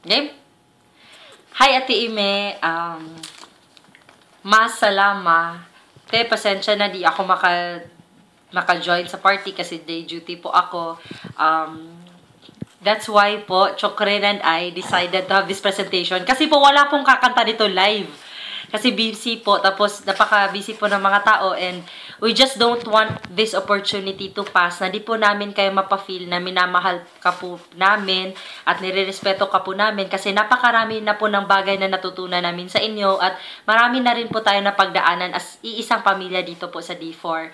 Game? Hi, Ate Ime. Masalama. Te, pasensya na di ako maka-join sa party kasi day duty po ako. That's why po, Chokren and I decided to have this presentation. Kasi po, wala pong kakanta dito live. Kasi busy po, tapos napaka-busy po ng mga tao, and we just don't want this opportunity to pass, na di po namin kayo mapafeel na minamahal ka po namin at nirerespeto ka po namin, kasi napakarami na po ng bagay na natutunan namin sa inyo, at marami na rin po tayo na pagdaanan as iisang pamilya dito po sa D4.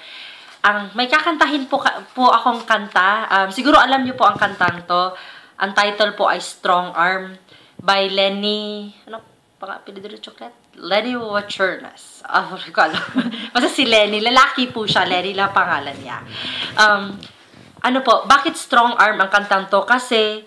May kakantahin po akong kanta. Siguro alam niyo po ang kantang to. Ang title po ay Strong Arm by Lenny... Ano? Piniduro chocolate? Lenny Wachernas. Hindi ko alam. Basta si Lenny. Lalaki po siya. Lenny lang pangalan niya. Ano po, bakit Strong Arm ang kantang to? Kasi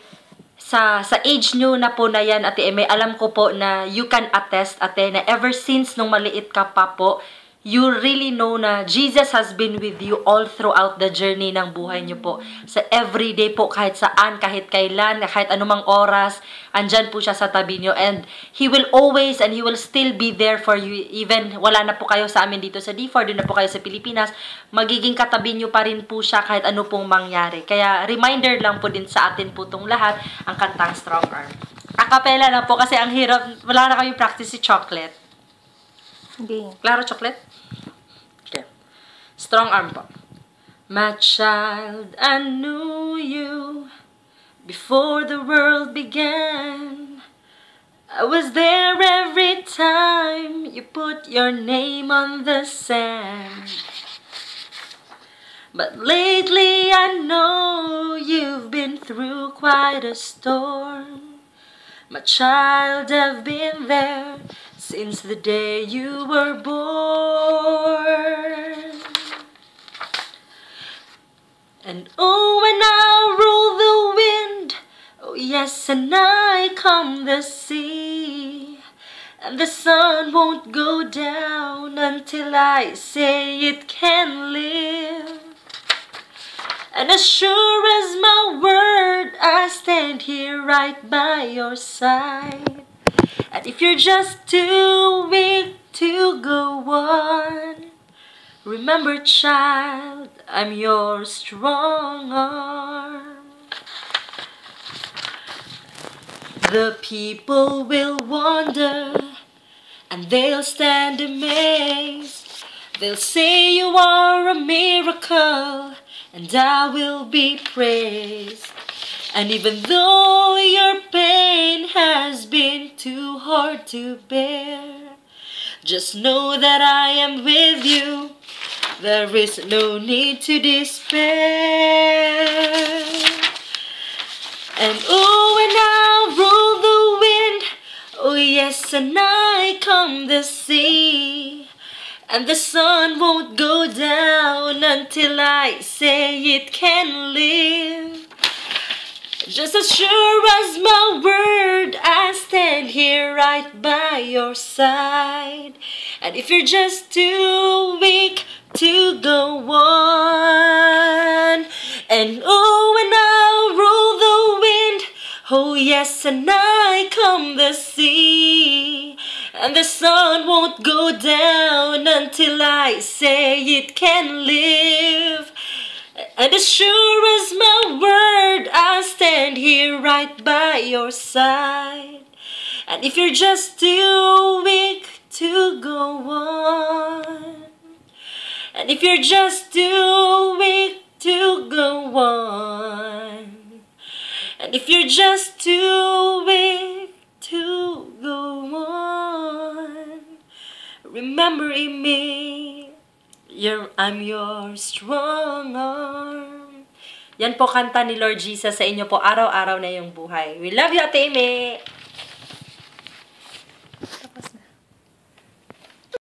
sa age nyo na po na yan, Ate Eme, alam ko po na you can attest, Ate, na ever since nung maliit ka pa po, you really know na Jesus has been with you all throughout the journey ng buhay niyo po. Sa everyday po, kahit saan, kahit kailan, kahit anumang oras, andyan po siya sa tabi niyo. And He will always and He will still be there for you. Even wala na po kayo sa amin dito sa D4, doon na po kayo sa Pilipinas, magiging katabi niyo pa rin po siya kahit ano pong mangyari. Kaya reminder lang po din sa atin po itong lahat, ang kantang Strong Arm. Acapella na po kasi ang hirap, wala na kami practice si Chocolate. Okay. Klaro, Chocolate? Okay. Strong Arm po. My child, I knew you before the world began. I was there every time you put your name on the sand. But lately I know you've been through quite a storm. My child, I've been there since the day you were born. And oh, when I roll the wind, oh yes, and I calm the sea, and the sun won't go down until I say it can live. And as sure as my word, I stand here right by your side. And if you're just too weak to go on, remember, child, I'm your strong arm. The people will wonder, and they'll stand amazed. They'll say you are a miracle, and I will be praised. And even though your pain has been too hard to bear, just know that I am with you. There is no need to despair. And oh, when I roll the wind, oh yes, and I calm the sea, and the sun won't go down until I say it can live. Just as sure as my word, I stand here right by your side. And if you're just too weak to go on, and oh, when I roll the wind, oh yes, and I calm the sea, and the sun won't go down until I say it can live. And as sure as my word, I stand here right by your side. And if you're just too weak to go on, and if you're just too weak to go on, and if you're just too weak to go on, remember in me, I'm your strong arm. Yan po kanta ni Lord Jesus sa inyo po araw-araw na yung buhay. We love you, Ate Amy!